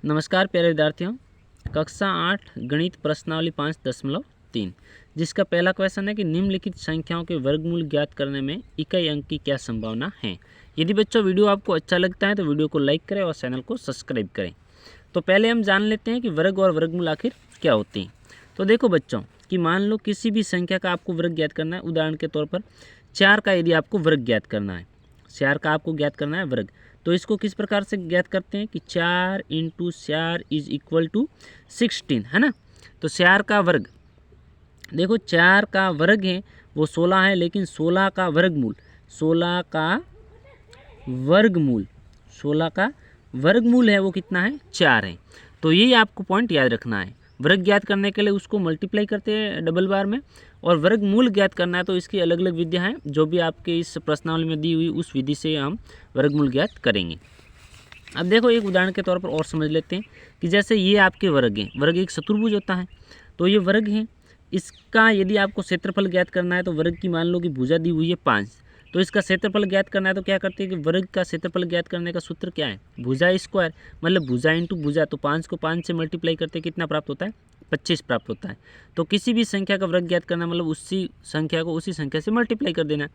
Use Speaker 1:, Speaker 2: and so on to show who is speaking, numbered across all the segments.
Speaker 1: नमस्कार प्यारे विद्यार्थियों, कक्षा 8 गणित प्रश्नावली 5.3 जिसका पहला क्वेश्चन है कि निम्नलिखित संख्याओं के वर्गमूल ज्ञात करने में इकाई अंक की क्या संभावना है। यदि बच्चों वीडियो आपको अच्छा लगता है तो वीडियो को लाइक करें और चैनल को सब्सक्राइब करें। तो पहले हम जान लेते हैं कि वर्ग और वर्गमूल आखिर क्या होते हैं। तो देखो बच्चों कि मान लो किसी भी संख्या का आपको वर्ग ज्ञात करना है। उदाहरण के तौर पर 4 का यदि आपको वर्ग ज्ञात करना है, 4 का आपको ज्ञात करना है वर्ग, तो इसको किस प्रकार से ज्ञात करते हैं कि 4 × 4 = 16 है ना। तो 4 का वर्ग, देखो 4 का वर्ग है वो 16 है, लेकिन 16 का वर्गमूल 16 का वर्गमूल है वो कितना है, 4 है। तो यही आपको पॉइंट याद रखना है। वर्ग ज्ञात करने के लिए उसको मल्टीप्लाई करते हैं डबल बार में, और वर्गमूल ज्ञात करना है तो इसकी अलग अलग विधियां हैं जो भी आपके इस प्रश्नावली में दी हुई उस विधि से हम वर्गमूल ज्ञात करेंगे। अब देखो एक उदाहरण के तौर पर और समझ लेते हैं कि जैसे ये आपके वर्ग हैं, वर्ग एक चतुर्भुज होता है, तो ये वर्ग है, इसका यदि आपको क्षेत्रफल ज्ञात करना है तो वर्ग की मान लो कि भुजा दी हुई है 5, तो इसका क्षेत्रफल ज्ञात करना है तो क्या करते हैं कि वर्ग का क्षेत्रफल ज्ञात करने का सूत्र क्या है, भुजा स्क्वायर, मतलब भुजा इंटू भुजा। तो 5 को 5 से मल्टीप्लाई करते कितना प्राप्त होता है, 25 प्राप्त होता है। तो किसी भी संख्या का वर्ग ज्ञात करना मतलब उसी संख्या को उसी संख्या से मल्टीप्लाई कर देना।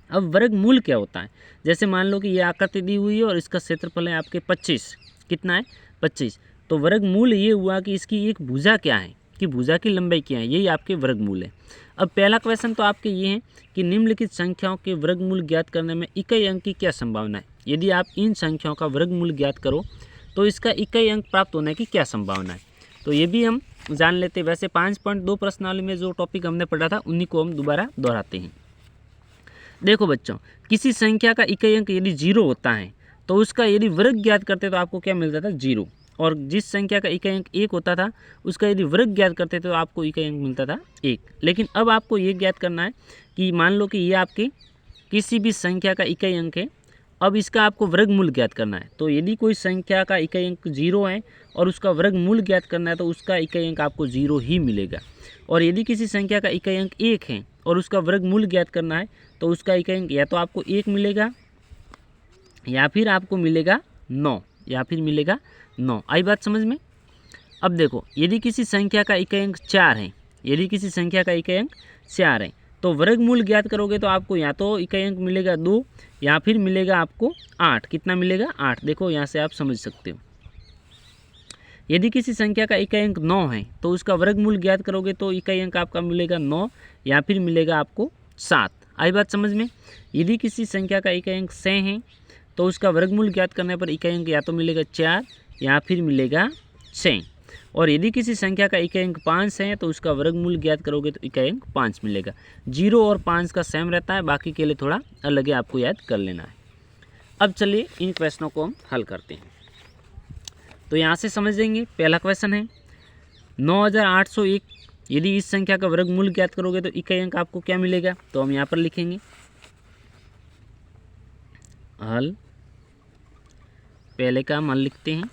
Speaker 1: अब वर्गमूल क्या होता है, जैसे मान लो कि ये आकृति दी हुई है और इसका क्षेत्रफल है आपके 25, कितना है 25, तो वर्गमूल ये हुआ कि इसकी एक भुजा क्या है, कि भुजा की लंबाई क्या है, यही आपके वर्गमूल है। अब पहला क्वेश्चन तो आपके ये है कि निम्नलिखित संख्याओं के वर्गमूल ज्ञात करने में इकाई अंक की क्या संभावना है। यदि आप इन संख्याओं का वर्गमूल ज्ञात करो तो इसका इकाई अंक प्राप्त होने की क्या संभावना है, तो ये भी हम जान लेते हैं। वैसे 5.2 प्रश्नावली में जो टॉपिक हमने पढ़ा था उन्हीं को हम दोबारा दोहराते हैं। देखो बच्चों, किसी संख्या का इकाई अंक यदि 0 होता है तो उसका यदि वर्ग ज्ञात करते तो आपको क्या मिलता था, 0। और जिस संख्या का इकाई अंक 1 होता था उसका यदि वर्ग ज्ञात करते तो आपको इकाई अंक मिलता था 1। लेकिन अब आपको ये ज्ञात करना है कि मान लो कि ये आपके किसी भी संख्या का इकाई अंक है, अब इसका आपको वर्गमूल ज्ञात करना है। तो यदि कोई संख्या का इकाई अंक 0 है और उसका वर्गमूल ज्ञात करना है तो उसका इकाई अंक आपको 0 ही मिलेगा। और यदि किसी संख्या का इकाई अंक 1 है और उसका वर्गमूल ज्ञात करना है तो उसका इकाई अंक या तो आपको 1 मिलेगा या फिर आपको मिलेगा 9, या फिर मिलेगा 9। आई बात समझ में। अब देखो यदि किसी संख्या का इकाई अंक 4 है, यदि किसी संख्या का इकाई अंक 4 है तो वर्गमूल ज्ञात करोगे तो आपको या तो इकाई अंक मिलेगा 2 या फिर मिलेगा आपको 8। कितना मिलेगा, 8। देखो यहाँ से आप समझ सकते हो। यदि किसी संख्या का इकाई अंक 9 है तो उसका वर्गमूल ज्ञात करोगे तो इकाई अंक आपका मिलेगा 9 या फिर मिलेगा आपको 7। आई बात समझ में। यदि किसी संख्या का इकाई अंक 6 है तो उसका वर्गमूल ज्ञात करने पर इकाई अंक या तो मिलेगा 4 या फिर मिलेगा 6। और यदि किसी संख्या का इकाई अंक 5 है तो उसका वर्गमूल ज्ञात करोगे तो इकाई अंक 5 मिलेगा। 0 और 5 का सेम रहता है, बाकी के लिए थोड़ा अलग है, आपको याद कर लेना है। अब चलिए इन क्वेश्चनों को हम हल करते हैं। तो यहाँ से समझेंगे। पहला क्वेश्चन है 9801, यदि इस संख्या का वर्गमूल ज्ञात करोगे तो इकाई अंक आपको क्या मिलेगा, तो हम यहाँ पर लिखेंगे हल। पहले का मान लिखते हैं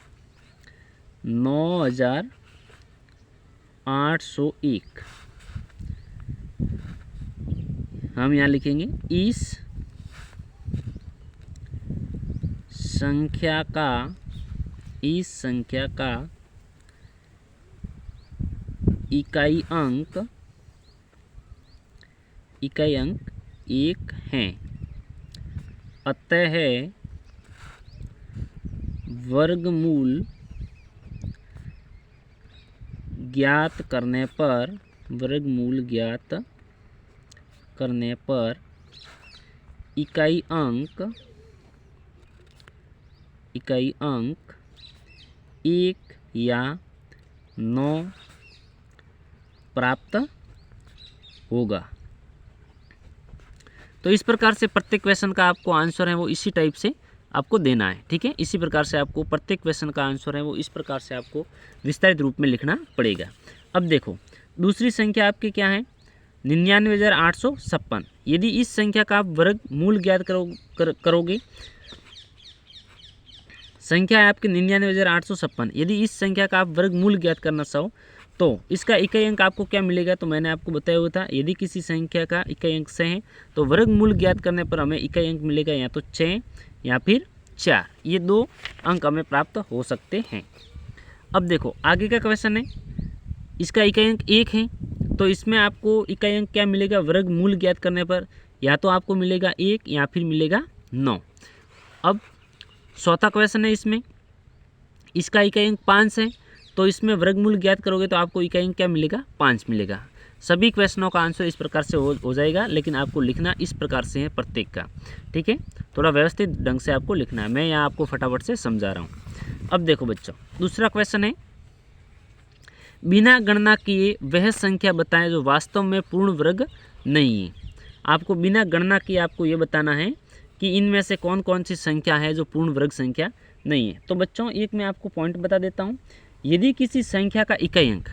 Speaker 1: 9801, हम यहाँ लिखेंगे इस संख्या का इकाई अंक 1 है, अतः वर्गमूल ज्ञात करने पर इकाई अंक 1 या 9 प्राप्त होगा। तो इस प्रकार से प्रत्येक क्वेश्चन का आपको आंसर है वो इसी टाइप से आपको देना है, ठीक है। इसी प्रकार से आपको प्रत्येक क्वेश्चन का आंसर है वो इस प्रकार से आपको विस्तारित रूप में लिखना पड़ेगा। अब देखो दूसरी संख्या आपकी क्या है, 99,856। यदि इस संख्या का आप वर्गमूल ज्ञात करोगे, संख्या है आपकी 99,856, यदि इस संख्या का आप वर्गमूल ज्ञात करना चाहो तो इसका इकाई अंक आपको क्या मिलेगा, तो मैंने आपको बताया हुआ था यदि किसी संख्या का इकाई अंक 6 है तो वर्गमूल ज्ञात करने पर हमें इकाई अंक मिलेगा या तो 6 या फिर 4। ये 2 अंक हमें प्राप्त हो सकते हैं। अब देखो आगे का क्वेश्चन है, इसका इकाई अंक 1 है, तो इसमें आपको इकाई अंक क्या मिलेगा, वर्गमूल ज्ञात करने पर या तो आपको मिलेगा 1 या फिर मिलेगा 9। अब चौथा क्वेश्चन है, इसमें इसका इकाई अंक 5 है, तो इसमें वर्गमूल ज्ञात करोगे तो आपको इकाई अंक क्या मिलेगा, 5 मिलेगा। सभी क्वेश्चनों का आंसर इस प्रकार से हो जाएगा, लेकिन आपको लिखना इस प्रकार से है प्रत्येक का, ठीक है। थोड़ा व्यवस्थित ढंग से आपको लिखना है, मैं यहाँ आपको फटाफट से समझा रहा हूँ। अब देखो बच्चों, दूसरा क्वेश्चन है, बिना गणना किए वह संख्या बताएं जो वास्तव में पूर्ण वर्ग नहीं है। आपको बिना गणना किए आपको ये बताना है कि इनमें से कौन कौन सी संख्या है जो पूर्ण वर्ग संख्या नहीं है। तो बच्चों एक मैं आपको पॉइंट बता देता हूँ, यदि किसी संख्या का इकाई अंक,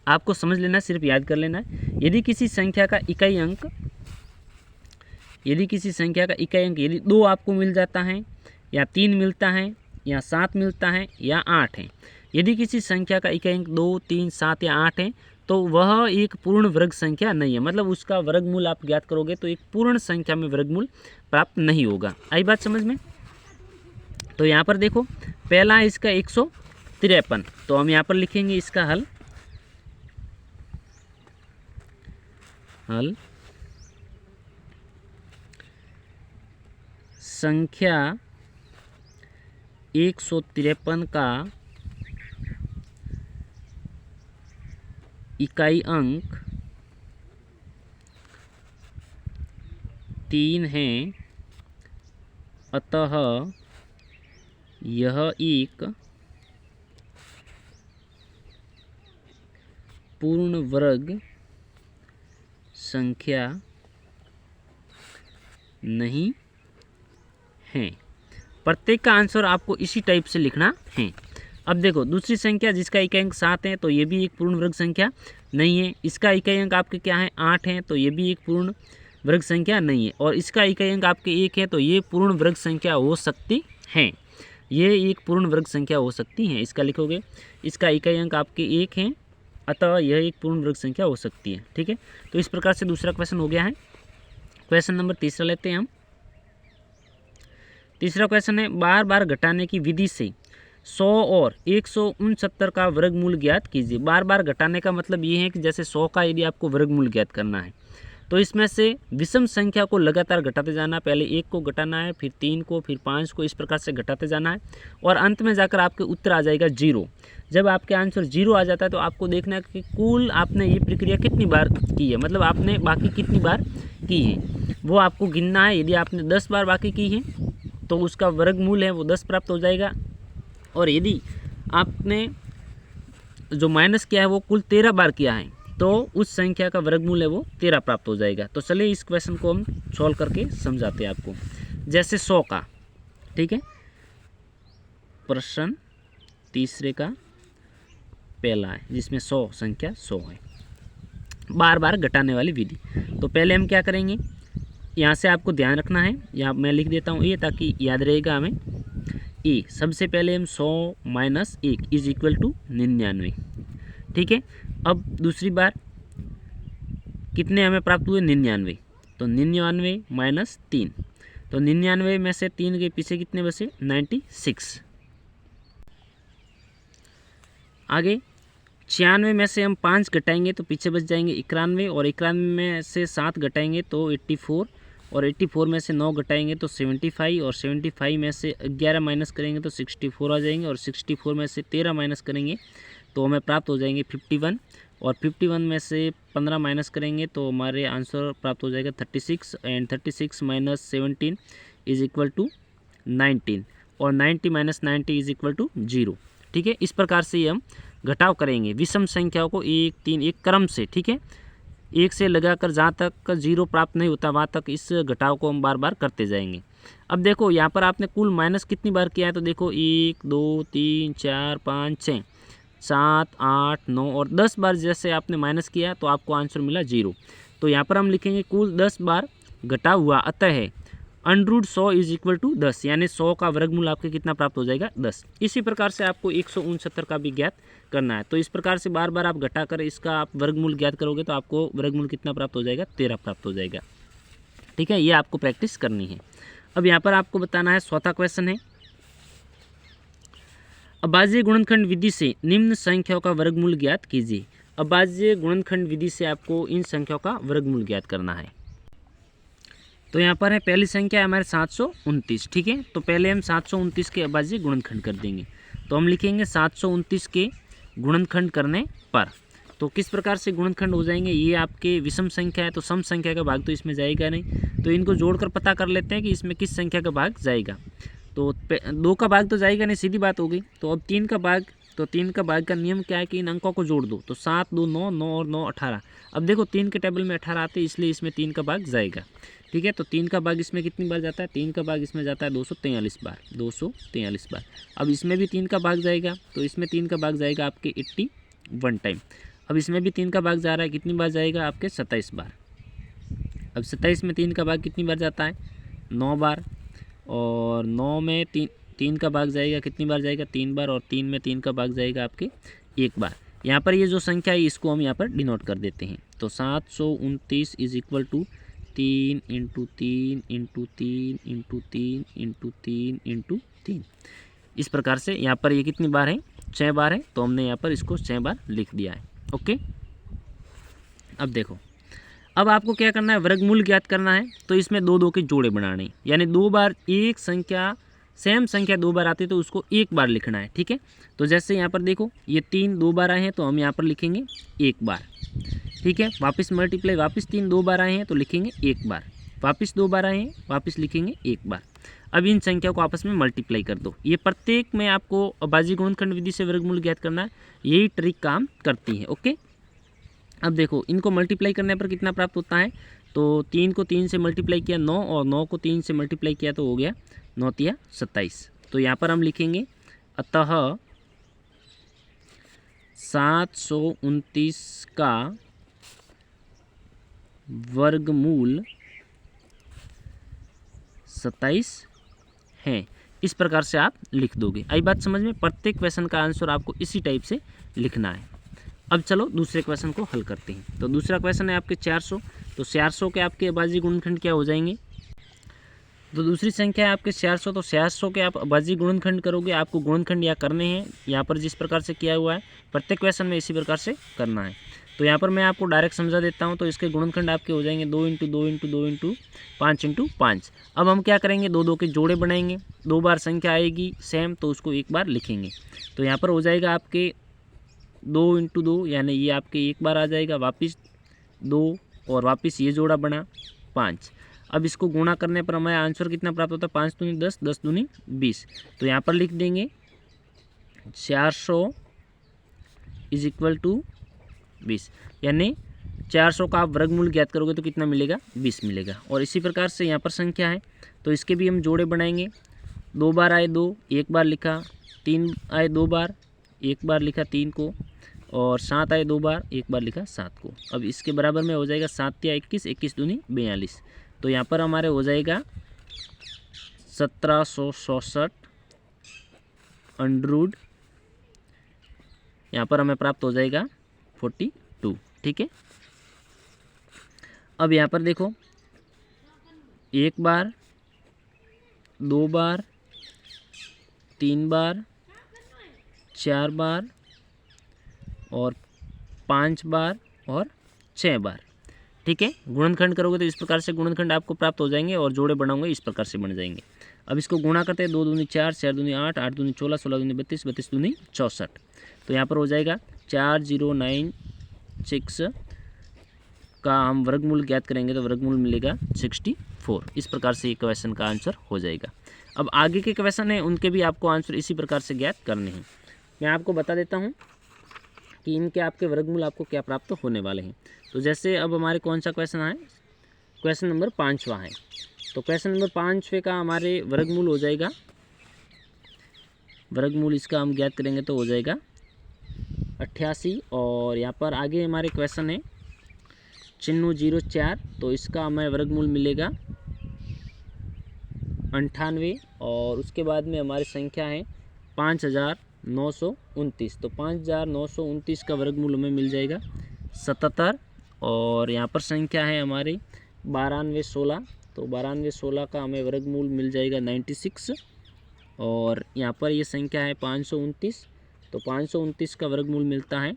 Speaker 1: आपको समझ लेना, सिर्फ याद कर लेना है, यदि किसी संख्या का इकाई अंक यदि 2 आपको मिल जाता है या 3 मिलता है या 7 मिलता है या 8 है, यदि किसी संख्या का इकाई अंक 2, 3, 7 या 8 है तो वह एक पूर्ण वर्ग संख्या नहीं है, मतलब उसका वर्गमूल आप ज्ञात करोगे तो एक पूर्ण संख्या में वर्गमूल प्राप्त नहीं होगा। आई बात समझ में? तो यहाँ पर देखो, पहला है इसका 153, तो हम यहाँ पर लिखेंगे इसका हल संख्या 153 का इकाई अंक 3 है, अतः यह एक पूर्ण वर्ग संख्या नहीं है। प्रत्येक का आंसर आपको इसी टाइप से लिखना है। अब देखो दूसरी संख्या जिसका इकाई अंक 7 है, तो ये भी एक पूर्ण वर्ग संख्या नहीं है। इसका इकाई अंक आपके क्या है, 8 है, तो ये भी एक पूर्ण वर्ग संख्या नहीं है। और इसका इकाई अंक आपके 1 है, तो ये पूर्ण वर्ग संख्या हो सकती है, ये एक पूर्ण वर्ग संख्या हो सकती है। इसका लिखोगे, इसका इकाई अंक आपके 1 है, अतः यह एक पूर्ण वर्ग संख्या हो सकती है, ठीक है। तो इस प्रकार से दूसरा क्वेश्चन हो गया है। क्वेश्चन नंबर तीसरा लेते हैं हम। तीसरा क्वेश्चन है, बार बार घटाने की विधि से 100 और 169 का वर्गमूल ज्ञात कीजिए। बार बार घटाने का मतलब ये है कि जैसे 100 का यदि आपको वर्गमूल ज्ञात करना है तो इसमें से विषम संख्या को लगातार घटाते जाना, पहले 1 को घटाना है, फिर 3 को, फिर 5 को, इस प्रकार से घटाते जाना है और अंत में जाकर आपके उत्तर आ जाएगा 0। जब आपके आंसर 0 आ जाता है तो आपको देखना है कि कुल आपने ये प्रक्रिया कितनी बार की है, मतलब आपने बाकी कितनी बार की है वो आपको गिनना है। यदि आपने 10 बार बाकी की है तो उसका वर्गमूल है वो 10 प्राप्त हो जाएगा, और यदि आपने जो माइनस किया है वो कुल 13 बार किया है तो उस संख्या का वर्गमूल है वो 13 प्राप्त हो जाएगा। तो चलिए इस क्वेश्चन को हम सॉल्व करके समझाते हैं आपको। जैसे 100 का, ठीक है, प्रश्न तीसरे का पहला है जिसमें 100 संख्या 100 है, बार बार घटाने वाली विधि। तो पहले हम क्या करेंगे, यहाँ से आपको ध्यान रखना है, यहाँ मैं लिख देता हूँ ये ताकि याद रहेगा हमें। ए सबसे पहले हम 100 - 1 इज इक्वल टू 99, ठीक है। अब दूसरी बार कितने हमें प्राप्त हुए, 99, तो 99 - 3, तो 99 में से 3 के पीछे कितने बचे, 96। आगे 96 में से हम 5 घटाएंगे तो पीछे बच जाएंगे 91, और 91 में से 7 घटाएंगे तो 84, और 84 में से 9 घटाएंगे तो 75, और 75 में से 11 माइनस करेंगे तो 64 आ जाएंगे, और 64 में से 13 माइनस करेंगे तो हमें प्राप्त हो जाएंगे 51, और 51 में से 15 माइनस करेंगे तो हमारे आंसर प्राप्त हो जाएगा 36, एंड 36 - 17 इज इक्वल टू 19, और 90 - 90 इज इक्वल टू 0, ठीक है। इस प्रकार से हम घटाव करेंगे विषम संख्याओं को 1, 3 एक क्रम से, ठीक है, 1 से लगाकर जहाँ तक 0 प्राप्त नहीं होता वहाँ तक इस घटाव को हम बार बार करते जाएंगे। अब देखो यहाँ पर आपने कुल माइनस कितनी बार किया है, तो देखो 1, 2, 3, 4, 5, 6, 7, 8, 9 और 10 बार जैसे आपने माइनस किया तो आपको आंसर मिला 0। तो यहाँ पर हम लिखेंगे कुल 10 बार घटाव हुआ, अतः है √100 इज इक्वल टू 10, यानी 100 का वर्गमूल आपके कितना प्राप्त हो जाएगा, 10। इसी प्रकार से आपको 169 का भी ज्ञात करना है। तो इस प्रकार से बार बार आप घटाकर इसका आप वर्गमूल ज्ञात करोगे तो आपको वर्गमूल कितना प्राप्त हो जाएगा, 13 प्राप्त हो जाएगा, ठीक है। ये आपको प्रैक्टिस करनी है। अब यहाँ पर आपको बताना है, चौथा क्वेश्चन है, अभाज्य गुणनखंड विधि से निम्न संख्याओं का वर्गमूल ज्ञात कीजिए। अभाज्य गुणनखंड विधि से आपको इन संख्याओं का वर्गमूल ज्ञात करना है। तो यहाँ पर है पहली संख्या है हमारे 729, ठीक है। तो पहले हम 729 के अभाज्य गुणनखंड कर देंगे। तो हम लिखेंगे 729 के गुणनखंड करने पर। तो किस प्रकार से गुणनखंड हो जाएंगे, ये आपके विषम संख्या है तो सम संख्या का भाग तो इसमें जाएगा नहीं, तो इनको जोड़कर पता कर लेते हैं कि इसमें किस संख्या का भाग जाएगा। तो 2 का भाग तो जाएगा नहीं, सीधी बात हो गई। तो अब 3 का भाग, तो 3 का भाग का नियम क्या है कि इन अंकों को जोड़ दो। तो 7 2 9, 9 और 9 18। अब देखो 3 के टेबल में 18 आते हैं, इसलिए इसमें 3 का भाग जाएगा, ठीक है। तो 3 का भाग इसमें कितनी बार जाता है, 3 का भाग इसमें जाता है 243 बार, 243 बार। अब इसमें भी 3 का भाग जाएगा, तो इसमें 3 का भाग जाएगा आपके 81 टाइम। अब इसमें भी 3 का भाग जा रहा है, कितनी बार जाएगा आपके 27 बार। अब 27 में 3 का भाग कितनी बार जाता है, 9 बार। और 9 में 3 का भाग जाएगा, कितनी बार जाएगा, 3 बार। और 3 में 3 का भाग जाएगा आपके 1 बार। यहाँ पर ये जो संख्या है इसको हम यहाँ पर डिनोट कर देते हैं। तो 729 is equal to 3 into 3 into 3 into 3 into 3 into 3। इस प्रकार से यहाँ पर ये कितनी बार है, 6 बार है। तो हमने यहाँ पर इसको 6 बार लिख दिया है। ओके, अब देखो, अब आपको क्या करना है, वर्गमूल ज्ञात करना है। तो इसमें 2 2 के जोड़े बनाने हैं, यानी 2 बार एक संख्या, सेम संख्या 2 बार आती है तो उसको 1 बार लिखना है, ठीक है। तो जैसे यहाँ पर देखो ये 3 2 बार आए हैं तो हम यहाँ पर लिखेंगे 1 बार, ठीक है। वापस मल्टीप्लाई, वापस 3 2 बार आए हैं तो लिखेंगे 1 बार, वापस 2 बार आए हैं वापस लिखेंगे 1 बार। अब इन संख्या को आपस में मल्टीप्लाई कर दो। ये प्रत्येक में आपको अभाज्य गुणनखंड विधि से वर्गमूल ज्ञात करना है, यही ट्रिक काम करती है। ओके, अब देखो इनको मल्टीप्लाई करने पर कितना प्राप्त होता है। तो 3 को 3 से मल्टीप्लाई किया 9, और 9 को 3 से मल्टीप्लाई किया तो हो गया 9 तिया 27। तो यहाँ पर हम लिखेंगे अतः 729 का वर्गमूल 27 है। इस प्रकार से आप लिख दोगे। आई बात समझ में। प्रत्येक क्वेश्चन का आंसर आपको इसी टाइप से लिखना है। अब चलो दूसरे क्वेश्चन को हल करते हैं। तो दूसरा क्वेश्चन है आपके 400। तो 400 के आपके अभाज्य गुणनखंड क्या हो जाएंगे। तो दूसरी संख्या है आपके 400। तो 400 के आप अभाज्य गुणनखंड करोगे, आपको गुणनखंड या करने हैं यहाँ पर जिस प्रकार से किया हुआ है, प्रत्येक क्वेश्चन में इसी प्रकार से करना है। तो यहाँ पर मैं आपको डायरेक्ट समझा देता हूँ। तो इसके गुणनखंड आपके हो जाएंगे 2 इंटू 2 इंटू 2 इंटू 5 इंटू 5। अब हम क्या करेंगे, 2 2 के जोड़े बनाएंगे। 2 बार संख्या आएगी सेम तो उसको 1 बार लिखेंगे। तो यहाँ पर हो जाएगा आपके 2 इंटू 2, यानी ये आपके 1 बार आ जाएगा, वापस 2 और वापस ये जोड़ा बना 5। अब इसको गुणा करने पर हमारा आंसर कितना प्राप्त होता है, 5 दूनी 10, 10 दूनी 20। तो यहाँ पर लिख देंगे 400 इज इक्वल टू 20, यानी 400 का आप वर्गमूल ज्ञात करोगे तो कितना मिलेगा, 20 मिलेगा। और इसी प्रकार से यहाँ पर संख्या है तो इसके भी हम जोड़े बनाएंगे। 2 बार आए 2, 1 बार लिखा। 3 आए 2 बार, 1 बार लिखा 3 को। और 7 आए 2 बार, 1 बार लिखा 7 को। अब इसके बराबर में हो जाएगा 7 या 21, 21 दूनी 42। तो यहाँ पर हमारे हो जाएगा 1767 अंडररूट, यहाँ पर हमें प्राप्त हो जाएगा 42, ठीक है। अब यहाँ पर देखो 1 बार, 2 बार, 3 बार, 4 बार और 5 बार और 6 बार, ठीक है। गुणनखंड करोगे तो इस प्रकार से गुणनखंड आपको प्राप्त हो जाएंगे और जोड़े बनाओगे इस प्रकार से बन जाएंगे। अब इसको गुणा करते हैं। 2 दूनी 4, 4 दूनी 8, 8 दूनी 16, 16 दूनी 32, 32 दूनी 64। तो यहाँ पर हो जाएगा 4096 का हम वर्गमूल ज्ञात करेंगे तो वर्गमूल मिलेगा 64। इस प्रकार से ये क्वेश्चन का आंसर हो जाएगा। अब आगे के क्वेश्चन हैं उनके भी आपको आंसर इसी प्रकार से ज्ञात करने हैं। मैं आपको बता देता हूँ कि इनके आपके वर्गमूल आपको क्या प्राप्त होने वाले हैं। तो जैसे अब हमारे कौन सा क्वेश्चन है, क्वेश्चन नंबर 5वां है। तो क्वेश्चन नंबर 5वें का हमारे वर्गमूल हो जाएगा, वर्गमूल इसका हम ज्ञात करेंगे तो हो जाएगा 88। और यहाँ पर आगे हमारे क्वेश्चन है चिन्ह 04। तो इसका हमें वर्गमूल मिलेगा 98। और उसके बाद में हमारी संख्या है 5929। तो 5929 का वर्गमूल हमें मिल जाएगा 77। और यहाँ पर संख्या है हमारी 9216। तो 9216 का हमें वर्गमूल मिल जाएगा 96। और यहाँ पर ये संख्या है 529, तो 529 का वर्गमूल मिलता है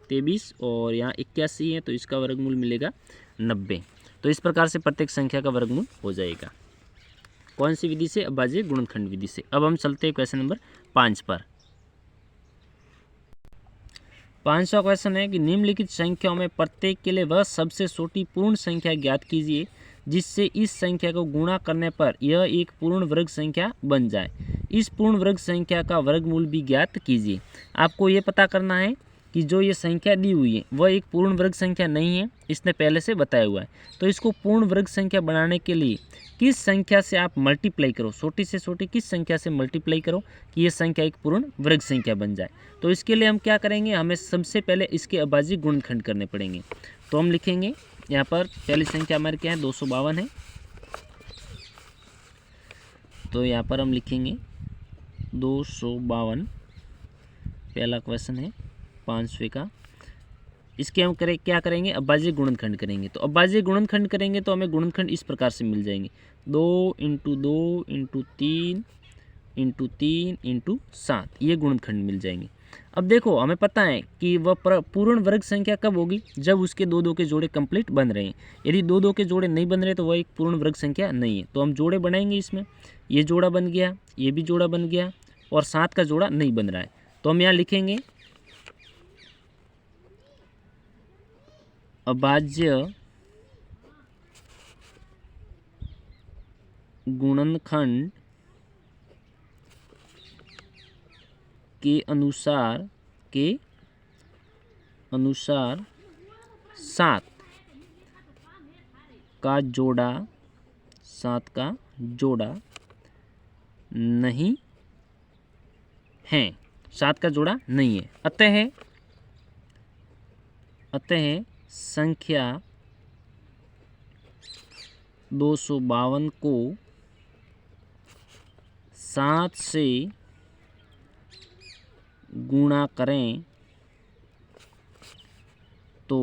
Speaker 1: 23 और यहाँ 81 है तो इसका वर्गमूल मिलेगा 90। तो इस प्रकार से प्रत्येक संख्या का वर्गमूल हो जाएगा। कौन सी विधि से? अभाज्य गुणनखंड विधि से। अब हम चलते हैं क्वेश्चन नंबर 5 पर। 5वां क्वेश्चन है कि निम्नलिखित संख्याओं में प्रत्येक के लिए वह सबसे छोटी पूर्ण संख्या ज्ञात कीजिए जिससे इस संख्या को गुणा करने पर यह एक पूर्ण वर्ग संख्या बन जाए। इस पूर्ण वर्ग संख्या का वर्गमूल भी ज्ञात कीजिए। आपको ये पता करना है कि जो ये संख्या दी हुई है वह एक पूर्ण वर्ग संख्या नहीं है, इसने पहले से बताया हुआ है। तो इसको पूर्ण वर्ग संख्या बनाने के लिए किस संख्या से आप मल्टीप्लाई करो, छोटी से छोटी किस संख्या से मल्टीप्लाई करो कि ये संख्या एक पूर्ण वर्ग संख्या बन जाए। तो इसके लिए हम क्या करेंगे, हमें सबसे पहले इसके अभाज्य गुणनखंड करने पड़ेंगे। तो हम लिखेंगे यहाँ पर पहली संख्या हमारी क्या है, 252 है। तो यहाँ पर हम लिखेंगे 252, पहला क्वेश्चन है 5वें का। इसके हम क्या करेंगे, अभाज्य गुणनखंड करेंगे। तो अभाज्य गुणनखंड करेंगे तो हमें गुणनखंड इस प्रकार से मिल जाएंगे, 2 × 2 × 3 × 3 × 7, ये गुणनखंड मिल जाएंगे। अब देखो हमें पता है कि वह पूर्ण वर्ग संख्या कब होगी, जब उसके दो दो के जोड़े कंप्लीट बन रहे हैं। यदि दो दो के जोड़े नहीं बन रहे तो वह एक पूर्ण वर्ग संख्या नहीं है। तो हम जोड़े बनाएंगे, इसमें ये जोड़ा बन गया, ये भी जोड़ा बन गया और 7 का जोड़ा नहीं बन रहा है। तो हम यहाँ लिखेंगे अभाज्य गुणनखंड के अनुसार 7 का जोड़ा नहीं है, 7 का जोड़ा नहीं है। अतः संख्या 252 को 7 से गुणा करें तो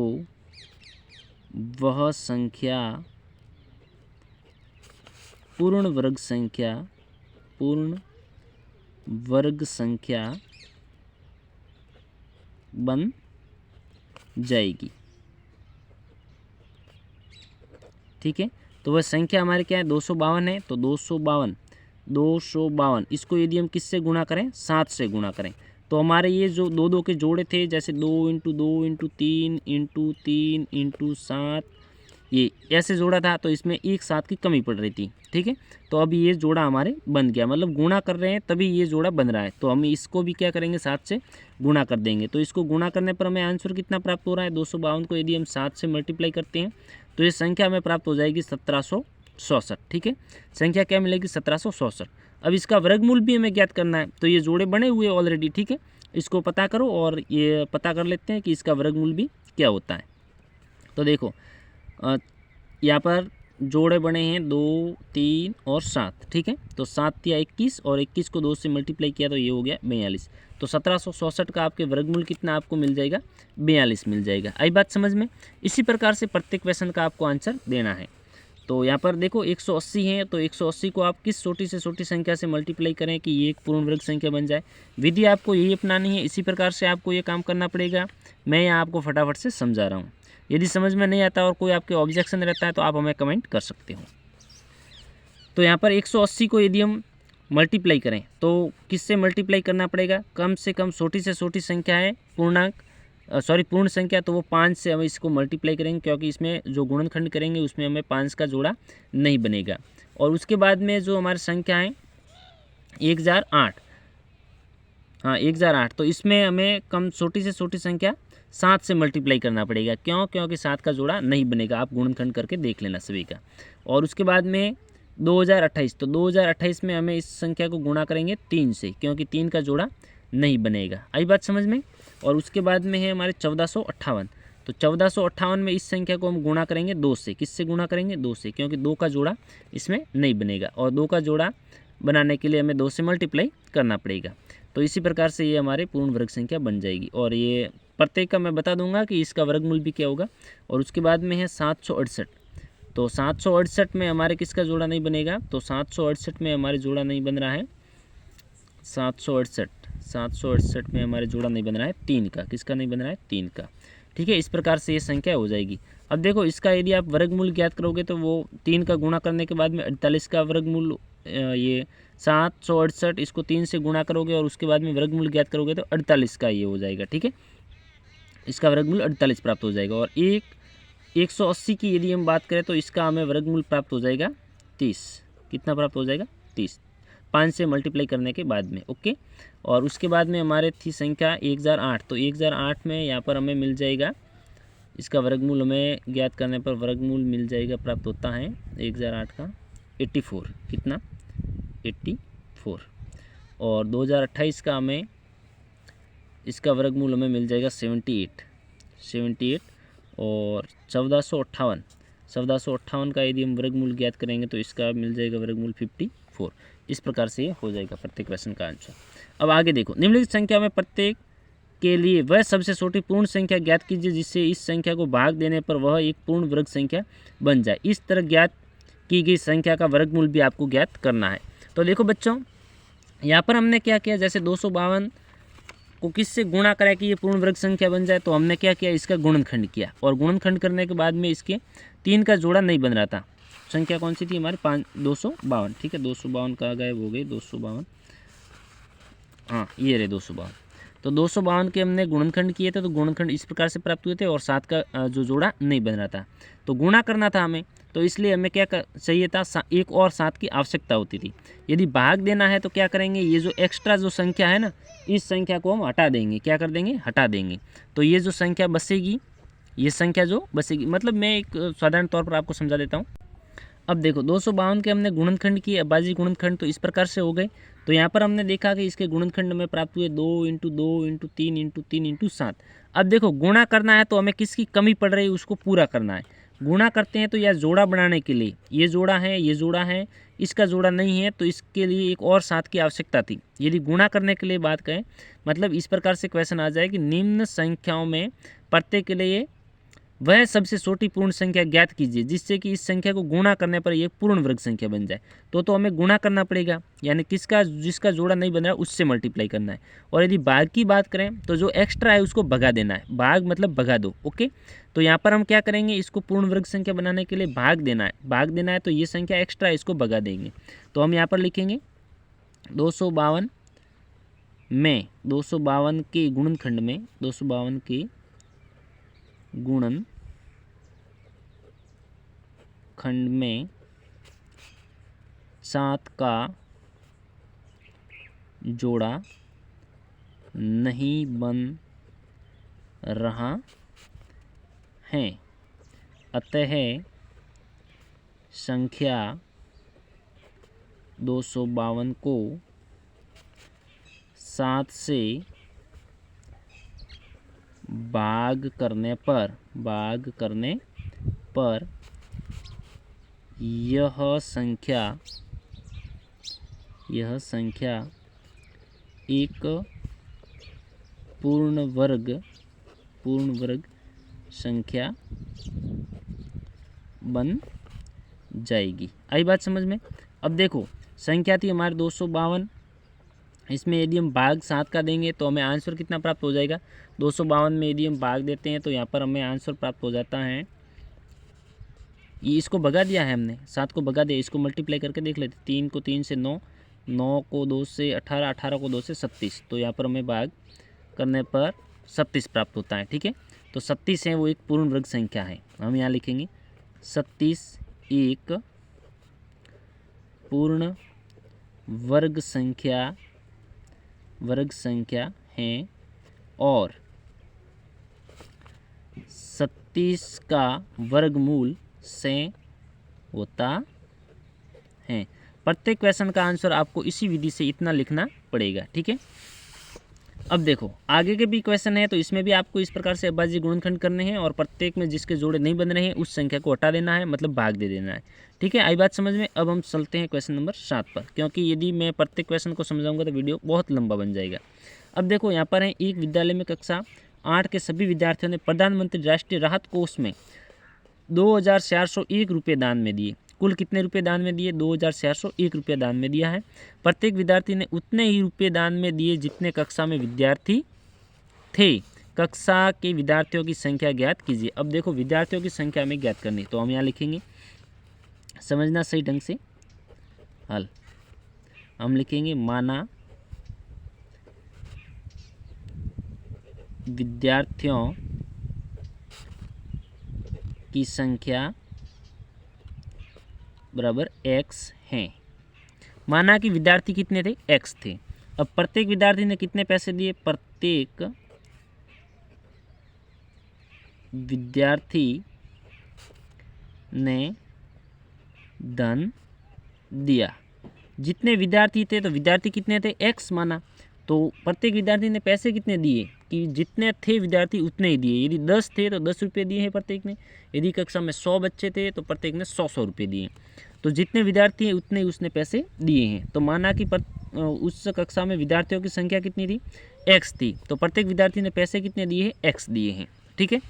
Speaker 1: वह संख्या पूर्ण वर्ग संख्या बन जाएगी। ठीक है, तो वह संख्या हमारी क्या है, 252 है। तो 252 इसको यदि हम किससे गुणा करें, 7 से गुणा करें तो हमारे ये जो दो दो के जोड़े थे, जैसे 2 × 2 × 3 × 3 × 7, ये ऐसे जोड़ा था तो इसमें एक 7 की कमी पड़ रही थी। ठीक है, तो अभी ये जोड़ा हमारे बन गया, मतलब गुणा कर रहे हैं तभी ये जोड़ा बन रहा है। तो हम इसको भी क्या करेंगे, 7 से गुणा कर देंगे। तो इसको गुणा करने पर हमें आंसर कितना प्राप्त हो रहा है, 252 को यदि हम 7 से मल्टीप्लाई करते हैं तो ये संख्या हमें प्राप्त हो जाएगी 1764। ठीक है, संख्या क्या मिलेगी, 1764। अब इसका वर्गमूल भी हमें ज्ञात करना है। तो ये जोड़े बने हुए ऑलरेडी, ठीक है, इसको पता करो और ये पता कर लेते हैं कि इसका वर्गमूल भी क्या होता है। तो देखो यहाँ पर जोड़े बने हैं 2, 3 और 7। ठीक है, तो 7 या 21 और 21 को 2 से मल्टीप्लाई किया तो ये हो गया 42। तो 1764 का आपके वर्गमूल कितना आपको मिल जाएगा, 42 मिल जाएगा। आई बात समझ में। इसी प्रकार से प्रत्येक क्वेश्चन का आपको आंसर देना है। तो यहाँ पर देखो 180 है, तो 180 को आप किस छोटी से छोटी संख्या से मल्टीप्लाई करें कि ये एक पूर्ण वर्ग संख्या बन जाए। विधि आपको यही अपनानी है, इसी प्रकार से आपको ये काम करना पड़ेगा। मैं यहाँ आपको फटाफट से समझा रहा हूँ। यदि समझ में नहीं आता और कोई आपके ऑब्जेक्शन रहता है तो आप हमें कमेंट कर सकते हो। तो यहाँ पर 180 को यदि हम मल्टीप्लाई करें तो किससे मल्टीप्लाई करना पड़ेगा, कम से कम छोटी से छोटी संख्या है पूर्ण संख्या, तो वो 5 से हम इसको मल्टीप्लाई करेंगे, क्योंकि इसमें जो गुणनखंड करेंगे उसमें हमें 5 का जोड़ा नहीं बनेगा। और उसके बाद में जो हमारी संख्या है 1008, हाँ 1008, तो इसमें हमें कम छोटी से छोटी संख्या 7 से मल्टीप्लाई करना पड़ेगा। क्यों, क्योंकि 7 का जोड़ा नहीं बनेगा। आप गुणनखंड करके देख लेना सभी का। और उसके बाद में 2028, तो 2028 में हमें इस संख्या को गुणा करेंगे 3 से, क्योंकि 3 का जोड़ा नहीं बनेगा। आई बात समझ में। और उसके बाद में है हमारे 1458, तो 1458 में इस संख्या को हम गुणा करेंगे 2 से। किससे गुणा करेंगे, 2 से, क्योंकि 2 का जोड़ा इसमें नहीं बनेगा और 2 का जोड़ा बनाने के लिए हमें 2 से मल्टीप्लाई करना पड़ेगा। तो इसी प्रकार से ये हमारे पूर्ण वर्ग संख्या बन जाएगी। और ये प्रत्येक का मैं बता दूंगा कि इसका वर्गमूल भी क्या होगा। और उसके बाद में है 768, तो 768 में हमारे किसका जोड़ा नहीं बनेगा, तो 768 में हमारे जोड़ा नहीं बन रहा है 768 में हमारे जोड़ा नहीं बन रहा है 3 का। किसका नहीं बन रहा है? 3 का। ठीक है, इस प्रकार से ये संख्या हो जाएगी। अब देखो इसका यदि आप वर्गमूल ज्ञात करोगे तो वो 3 का गुणा करने के बाद में 48 का वर्गमूल, ये 768 इसको 3 से गुणा करोगे और उसके बाद में वर्गमूल ज्ञात करोगे तो 48 का ये हो जाएगा। ठीक है, इसका वर्गमूल 48 प्राप्त हो जाएगा। और 180 की यदि हम बात करें तो इसका हमें वर्गमूल प्राप्त हो जाएगा 30। कितना प्राप्त हो जाएगा? 30, 5 से मल्टीप्लाई करने के बाद में। ओके, और उसके बाद में हमारे थी संख्या 1008। तो 1008 में यहाँ पर हमें मिल जाएगा, इसका वर्गमूल हमें ज्ञात करने पर वर्गमूल मिल जाएगा, प्राप्त होता है 1008 का 84। कितना? 84। और 2028 का हमें इसका वर्गमूल हमें मिल जाएगा 78। और 1458 का यदि हम वर्गमूल ज्ञात करेंगे तो इसका मिल जाएगा वर्गमूल 54। इस प्रकार से ये हो जाएगा प्रत्येक क्वेश्चन का आंसर। अब आगे देखो, निम्नलिखित संख्या में प्रत्येक के लिए वह सबसे छोटी पूर्ण संख्या ज्ञात कीजिए जिससे इस संख्या को भाग देने पर वह एक पूर्ण वर्ग संख्या बन जाए। इस तरह ज्ञात की गई संख्या का वर्गमूल भी आपको ज्ञात करना है। तो देखो बच्चों, यहाँ पर हमने क्या किया, जैसे 252 को किससे गुणा करा कि ये पूर्ण वर्ग संख्या बन जाए, तो हमने क्या किया, इसका गुणनखंड किया। और गुणनखंड करने के बाद में इसके 3 का जोड़ा नहीं बन रहा था। संख्या कौन सी थी हमारी? 252। ठीक है, 252 कहाँ गायब हो गई? 252, हाँ ये रहे 252। तो 252 के हमने गुणनखंड किए थे, तो गुणनखंड इस प्रकार से प्राप्त हुए थे और 7 का जो जोड़ा नहीं बन रहा था, तो गुणा करना था हमें। तो इसलिए हमें क्या चाहिए था, एक और 7 की आवश्यकता होती थी। यदि भाग देना है तो क्या करेंगे, ये जो एक्स्ट्रा जो संख्या है ना, इस संख्या को हम हटा देंगे। क्या कर देंगे? हटा देंगे। तो ये जो संख्या बचेगी, ये संख्या जो बचेगी, मतलब मैं एक साधारण तौर पर आपको समझा देता हूँ। अब देखो 252 के हमने गुणनखंड किए, अबाजी गुणनखंड तो इस प्रकार से हो गए। तो यहाँ पर हमने देखा कि इसके गुणनखंड में प्राप्त हुए 2 × 2 × 3 × 3 × 7। अब देखो गुणा करना है तो हमें किसकी कमी पड़ रही है, उसको पूरा करना है। गुणा करते हैं तो यह जोड़ा बनाने के लिए, ये जोड़ा है, ये जोड़ा है, इसका जोड़ा नहीं है, तो इसके लिए एक और 7 की आवश्यकता थी। यदि गुणा करने के लिए बात करें, मतलब इस प्रकार से क्वेश्चन आ जाए कि निम्न संख्याओं में प्रत्येक के लिए वह सबसे छोटी पूर्ण संख्या ज्ञात कीजिए जिससे कि इस संख्या को गुणा करने पर यह पूर्ण वर्ग संख्या बन जाए। तो हमें गुणा करना पड़ेगा, यानी किसका, जिसका जोड़ा नहीं बन रहा है उससे मल्टीप्लाई करना है। और यदि भाग की बात करें तो जो एक्स्ट्रा है उसको भगा देना है। भाग मतलब भगा दो। ओके, तो यहाँ पर हम क्या करेंगे, इसको पूर्ण वर्ग संख्या बनाने के लिए भाग देना है। भाग देना है तो ये संख्या एक्स्ट्रा है, इसको भगा देंगे। तो हम यहाँ पर लिखेंगे 252 में 252 के गुणनखंड में 252 के गुणनखंड में 7 का जोड़ा नहीं बन रहा है, अतः संख्या 252 को 7 से भाग करने पर यह संख्या एक पूर्ण वर्ग संख्या बन जाएगी। आई बात समझ में? अब देखो संख्या थी हमारे 252, इसमें यदि हम भाग 7 का देंगे तो हमें आंसर कितना प्राप्त हो जाएगा। 252 में यदि हम भाग देते हैं तो यहाँ पर हमें आंसर प्राप्त हो जाता है, ये इसको भगा दिया है हमने, 7 को भगा दिया, इसको मल्टीप्लाई करके देख लेते। 3 को 3 से 9, 9 को 2 से 18, 18 को 2 से 37। तो यहाँ पर हमें भाग करने पर 37 प्राप्त होता है। ठीक है, तो 37 है वो एक पूर्ण वर्ग संख्या है। हम यहाँ लिखेंगे 37 एक पूर्ण वर्ग संख्या है और 37 का वर्गमूल से होता है। प्रत्येक क्वेश्चन का आंसर आपको इसी विधि से इतना लिखना पड़ेगा। ठीक है, अब देखो आगे के भी क्वेश्चन है, तो इसमें भी आपको इस प्रकार से अभाज्य गुणनखंड करने हैं और प्रत्येक में जिसके जोड़े नहीं बन रहे हैं उस संख्या को हटा देना है, मतलब भाग दे देना है। ठीक है, आई बात समझ में? अब हम चलते हैं क्वेश्चन नंबर 7 पर, क्योंकि यदि मैं प्रत्येक क्वेश्चन को समझाऊंगा तो वीडियो बहुत लंबा बन जाएगा। अब देखो यहाँ पर है, एक विद्यालय में कक्षा 8 के सभी विद्यार्थियों ने प्रधानमंत्री राष्ट्रीय राहत कोष में 2401 रुपये दान में दिए। कुल कितने रुपये दान में दिए? 2401 रुपये दान में दिया है। प्रत्येक विद्यार्थी ने उतने ही रुपये दान में दिए जितने कक्षा में विद्यार्थी थे। कक्षा के विद्यार्थियों की संख्या ज्ञात कीजिए। अब देखो विद्यार्थियों की संख्या हमें ज्ञात करनी, तो हम यहाँ लिखेंगे, समझना सही ढंग से हल। हम लिखेंगे माना विद्यार्थियों की संख्या बराबर x है। माना कि विद्यार्थी कितने थे? x थे। अब प्रत्येक विद्यार्थी ने कितने पैसे दिए? प्रत्येक विद्यार्थी ने धन दिया। जितने विद्यार्थी थे, तो विद्यार्थी कितने थे? x माना, तो प्रत्येक विद्यार्थी ने पैसे कितने दिए? कि जितने थे विद्यार्थी उतने ही दिए। यदि 10 थे तो 10 रुपये दिए हैं प्रत्येक ने। यदि कक्षा में 100 बच्चे थे तो प्रत्येक ने 100 रुपये दिए। तो जितने विद्यार्थी हैं उतने ही उसने पैसे दिए हैं। तो माना कि उस कक्षा में विद्यार्थियों की संख्या कितनी थी? x थी। तो प्रत्येक विद्यार्थी ने पैसे कितने दिए हैं? x दिए हैं। ठीक है,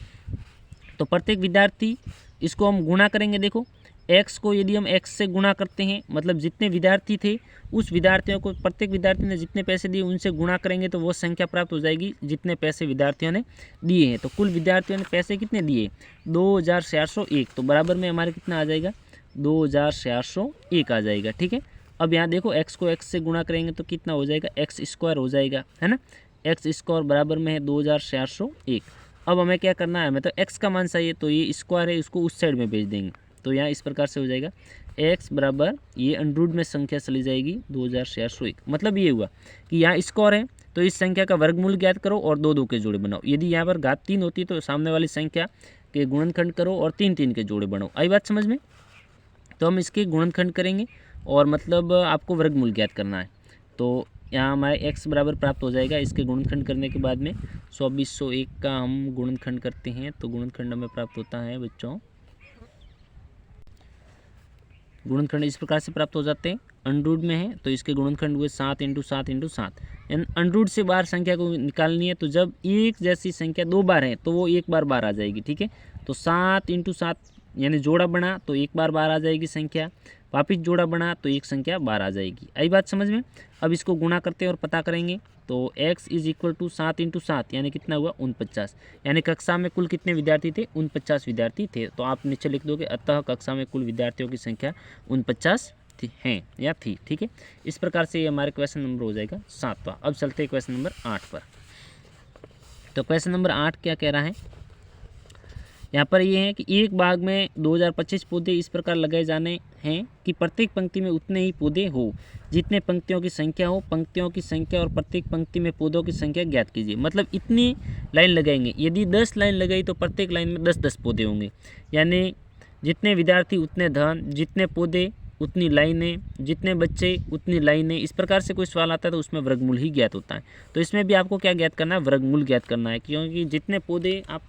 Speaker 1: तो प्रत्येक विद्यार्थी, इसको हम गुणा करेंगे। देखो x को यदि हम x से गुणा करते हैं, मतलब जितने विद्यार्थी थे उस विद्यार्थियों को, प्रत्येक विद्यार्थी ने जितने पैसे दिए उनसे गुणा करेंगे तो वो संख्या प्राप्त हो जाएगी जितने पैसे विद्यार्थियों ने दिए हैं। तो कुल विद्यार्थियों ने पैसे कितने दिए? 2401। तो बराबर में हमारे कितना आ जाएगा? 2401 आ जाएगा। ठीक है, अब यहाँ देखो x को x से गुणा करेंगे तो कितना हो जाएगा? x स्क्वायर हो जाएगा, है ना। x स्क्वायर बराबर में है 2401। अब हमें क्या करना है? हमें तो x का मान चाहिए, तो ये स्क्वायर है, इसको उस साइड में भेज देंगे। तो यहाँ इस प्रकार से हो जाएगा x बराबर, ये अंडररूट में संख्या चली जाएगी 2401। मतलब ये हुआ कि यहाँ स्क्वायर है तो इस संख्या का वर्गमूल ज्ञात करो और 2 2 के जोड़े बनाओ। यदि यहाँ पर घात 3 होती तो सामने वाली संख्या के गुणनखंड करो और 3 3 के जोड़े बनाओ। आई बात समझ में? तो हम इसके गुणनखंड करेंगे और मतलब आपको वर्गमूल ज्ञात करना है। तो यहाँ हमारे x बराबर प्राप्त हो जाएगा। इसके गुणनखंड करने के बाद में 2401 का हम गुणनखंड करते हैं तो गुणनखंड हमें प्राप्त होता है बच्चों, गुणनखंड इस प्रकार से प्राप्त हो जाते हैं। अंडरूट में है तो इसके गुणनखंड हुए 7 × 7 × 7। अंडरूट से बाहर संख्या को निकालनी है, तो जब एक जैसी संख्या 2 बार है तो वो एक बार बाहर आ जाएगी। ठीक है, तो 7 × 7 यानी जोड़ा बना तो एक बार बाहर आ जाएगी संख्या, वापिस जोड़ा बना तो एक संख्या बाहर आ जाएगी। आई बात समझ में? अब इसको गुणा करते हैं और पता करेंगे। तो x = 7 × 7 यानी कितना हुआ? 49। यानी कक्षा में कुल कितने विद्यार्थी थे? 49 विद्यार्थी थे। तो आप नीचे लिख दोगे, अतः कक्षा में कुल विद्यार्थियों की संख्या 49 हैं या थी। ठीक है, इस प्रकार से ये हमारे क्वेश्चन नंबर हो जाएगा 7वां। अब चलते हैं क्वेश्चन नंबर 8 पर। तो क्वेश्चन नंबर 8 क्या कह रहा है? यहाँ पर ये है कि एक बाग में 2025 पौधे इस प्रकार लगाए जाने हैं कि प्रत्येक पंक्ति में उतने ही पौधे हो जितने पंक्तियों की संख्या हो। पंक्तियों की संख्या और प्रत्येक पंक्ति में पौधों की संख्या ज्ञात कीजिए। मतलब इतनी लाइन लगाएंगे। यदि 10 लाइन लगाई तो प्रत्येक लाइन में 10-10 पौधे होंगे। यानी जितने विद्यार्थी उतने धन, जितने पौधे उतनी लाइनें, जितने बच्चे उतनी लाइनें। इस प्रकार से कोई सवाल आता है तो उसमें वर्गमूल ही ज्ञात होता है। तो इसमें भी आपको क्या ज्ञात करना है? वर्गमूल ज्ञात करना है, क्योंकि जितने पौधे आप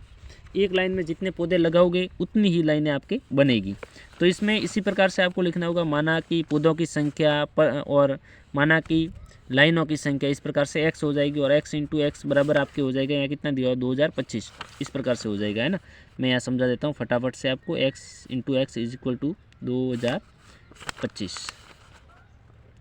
Speaker 1: एक लाइन में जितने पौधे लगाओगे उतनी ही लाइनें आपके बनेगी। तो इसमें इसी प्रकार से आपको लिखना होगा, माना कि पौधों की संख्या और माना कि लाइनों की संख्या। इस प्रकार से x हो जाएगी और x × x बराबर आपके हो जाएगा, यहाँ कितना दिया? 2025। इस प्रकार से हो जाएगा, है ना। मैं यहाँ समझा देता हूँ फटाफट से आपको। x × x =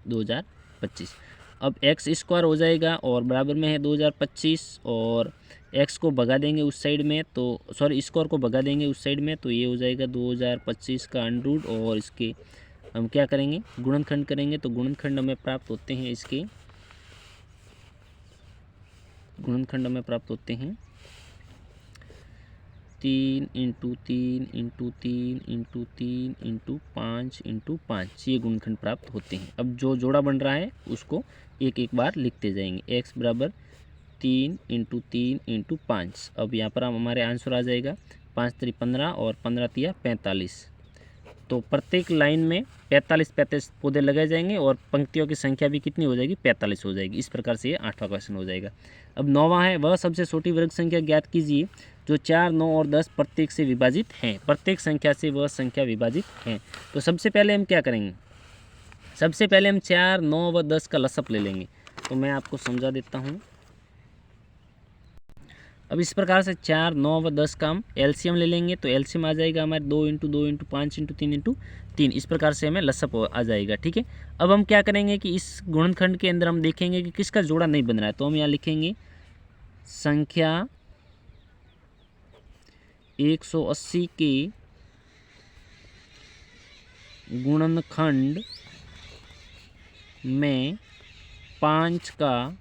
Speaker 1: 2025। अब x स्क्वायर हो जाएगा और बराबर में है 2025 और x को भगा देंगे उस साइड में, तो सॉरी स्क्वायर को भगा देंगे उस साइड में, तो ये हो जाएगा 2025 का अंडरूट। और इसके हम क्या करेंगे? गुणनखंड करेंगे। तो गुणनखंड हमें प्राप्त होते हैं, इसके गुणनखंड हमें प्राप्त होते हैं 3 × 3 × 3 × 3 × 5 × 5 ये गुणनखंड प्राप्त होते हैं। अब जो जोड़ा बन रहा है उसको एक एक बार लिखते जाएंगे। x बराबर 3 × 3 × 5। अब यहाँ पर हमारे आंसर आ जाएगा 5 × 3 = 15 और 15 × 3 = 45। तो प्रत्येक लाइन में 45 पौधे लगाए जाएंगे और पंक्तियों की संख्या भी कितनी हो जाएगी? 45 हो जाएगी। इस प्रकार से ये 8वां क्वेश्चन हो जाएगा। अब 9वां है, वह सबसे छोटी वर्ग संख्या ज्ञात कीजिए जो 4, 9 और 10 प्रत्येक से विभाजित हैं। प्रत्येक संख्या से वह संख्या विभाजित हैं। तो सबसे पहले हम क्या करेंगे? सबसे पहले हम 4, 9 व 10 का लसअप ले लेंगे। तो मैं आपको समझा देता हूँ। अब इस प्रकार से 4, 9 व 10 का हम एलसीएम ले लेंगे, तो एलसीएम आ जाएगा हमारे 2 × 2 × 5 × 3 × 3। इस प्रकार से हमें लसअप आ जाएगा। ठीक है, अब हम क्या करेंगे कि इस गुणनखंड के अंदर हम देखेंगे कि किसका जोड़ा नहीं बन रहा है, तो हम यहाँ लिखेंगे संख्या 180 के गुणनखंड में 5 का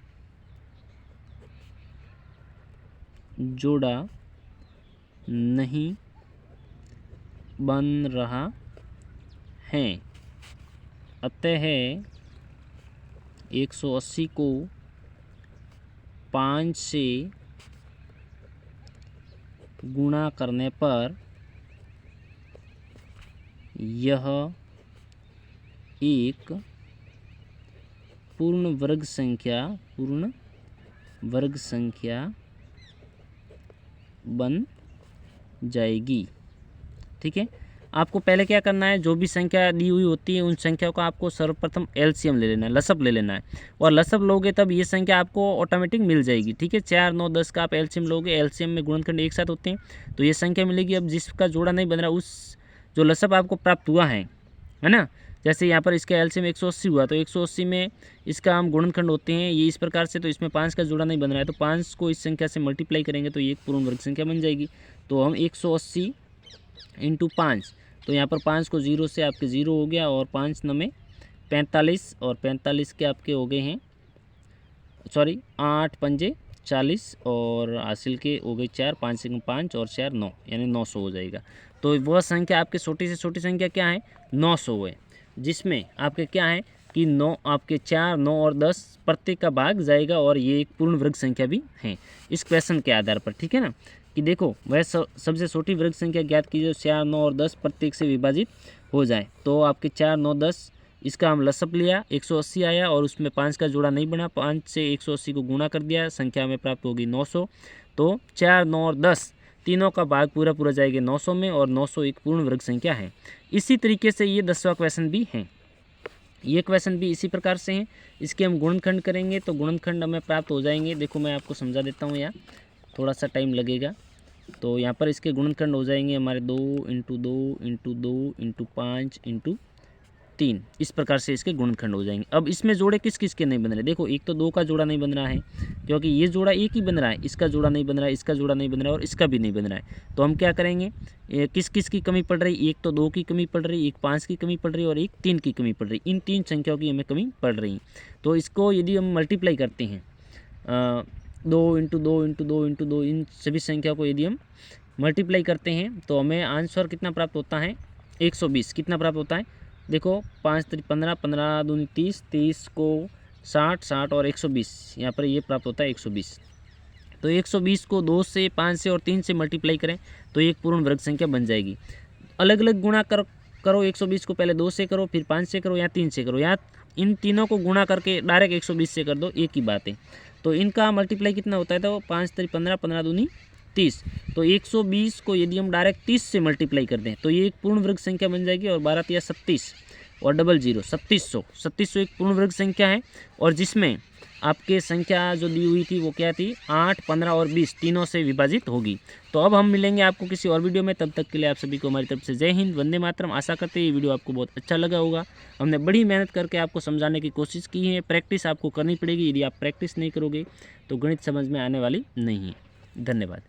Speaker 1: जोड़ा नहीं बन रहा है, अतः 180 को 5 से गुणा करने पर यह एक पूर्ण वर्ग संख्या बन जाएगी। ठीक है, आपको पहले क्या करना है, जो भी संख्या दी हुई होती है उन संख्याओं का आपको सर्वप्रथम एलसीएम ले लेना है, लसअप ले लेना है, और लसअप लोगे तब ये संख्या आपको ऑटोमेटिक मिल जाएगी। ठीक है, 4, 9, 10 का आप एलसीएम लोगे, एलसीएम में गुणनखंड एक साथ होते हैं, तो ये संख्या मिलेगी। अब जिसका जोड़ा नहीं बन रहा उस जो लसअप आपको प्राप्त हुआ है ना, जैसे यहाँ पर इसका एलसीएम 180 हुआ, तो 180 में इसका हम गुणनखंड होते हैं ये इस प्रकार से, तो इसमें 5 का जोड़ा नहीं बन रहा है, तो 5 को इस संख्या से मल्टीप्लाई करेंगे तो ये एक पूर्ण वर्ग संख्या बन जाएगी। तो हम 180 × 5, तो यहाँ पर 5 को 0 से आपके 0 हो गया, और 5 9 45, और 45 के आपके हो गए हैं, सॉरी 8 5 40, और हासिल के हो गए 4, 5 से 5 और 4 9, यानी 900 हो जाएगा। तो वह संख्या आपकी छोटी से छोटी संख्या क्या है, 900 है, जिसमें आपके क्या है कि 9 आपके 4, 9 और 10 प्रत्येक का भाग जाएगा, और ये एक पूर्ण वर्ग संख्या भी है इस क्वेश्चन के आधार पर। ठीक है ना, कि देखो वह सबसे छोटी वर्ग संख्या ज्ञात कीजिए 4, 9 और 10 प्रत्येक से विभाजित हो जाए। तो आपके 4, 9, 10 इसका हम लसअप लिया, 180 आया, और उसमें 5 का जोड़ा नहीं बना, 5 से 180 को गुणा कर दिया, संख्या में प्राप्त होगी 900। तो 4, 9 और 10 तीनों का भाग पूरा जाएगा 900 में, और 900 एक पूर्ण वर्ग संख्या है। इसी तरीके से ये 10वां क्वेश्चन भी है, ये क्वेश्चन भी इसी प्रकार से हैं। इसके हम गुणनखंड करेंगे तो गुणनखंड हमें प्राप्त हो जाएंगे। देखो मैं आपको समझा देता हूँ, यार थोड़ा सा टाइम लगेगा। तो यहाँ पर इसके गुणनखंड हो जाएंगे हमारे 2 × 2 × 2 × 5 × 3, इस प्रकार से इसके गुणनखंड हो जाएंगे। अब इसमें जोड़े किस किस के नहीं बन रहे, देखो एक तो 2 का जोड़ा नहीं बन रहा है, क्योंकि ये जोड़ा एक ही बन रहा है, इसका जोड़ा नहीं बन रहा है, इसका जोड़ा नहीं बन रहा है, और इसका भी नहीं बन रहा है। तो हम क्या करेंगे, किस किस की कमी पड़ रही, एक तो 2 की कमी पड़ रही, एक 5 की कमी पड़ रही, और एक 3 की कमी पड़ रही। इन 3 संख्याओं की हमें कमी पड़ रही। तो इसको यदि हम मल्टीप्लाई करते हैं 2 × 2 × 2 × 2, इन सभी संख्याओं को यदि हम मल्टीप्लाई करते हैं तो हमें आंसर कितना प्राप्त होता है, 120। कितना प्राप्त होता है, देखो 5 × 3 = 15, 15 दूनी 30, 30 को 60, 60 और 120, यहाँ पर ये प्राप्त होता है 120। तो 120 को 2 से, 5 से और 3 से मल्टीप्लाई करें तो एक पूर्ण वर्ग संख्या बन जाएगी। अलग अलग गुणा करो 120 को, पहले 2 से करो, फिर 5 से करो, या 3 से करो, या इन तीनों को गुणा करके डायरेक्ट 120 से कर दो, एक ही बात है। तो इनका मल्टीप्लाई कितना होता है, तो 5 × 3 = 15, 15 दूनी 30। तो 120 को यदि हम डायरेक्ट 30 से मल्टीप्लाई कर दें तो ये एक पूर्ण वर्ग संख्या बन जाएगी, और 12 × 3 = 37 और 00 3700 एक पूर्ण वर्ग संख्या है। और जिसमें आपके संख्या जो दी हुई थी वो क्या थी, 8, 15 और 20 तीनों से विभाजित होगी। तो अब हम मिलेंगे आपको किसी और वीडियो में, तब तक के लिए आप सभी को हमारी तरफ से जय हिंद, वंदे मातरम। आशा करते हैं ये वीडियो आपको बहुत अच्छा लगा होगा। हमने बड़ी मेहनत करके आपको समझाने की कोशिश की है। प्रैक्टिस आपको करनी पड़ेगी, यदि आप प्रैक्टिस नहीं करोगे तो गणित समझ में आने वाली नहीं है। धन्यवाद।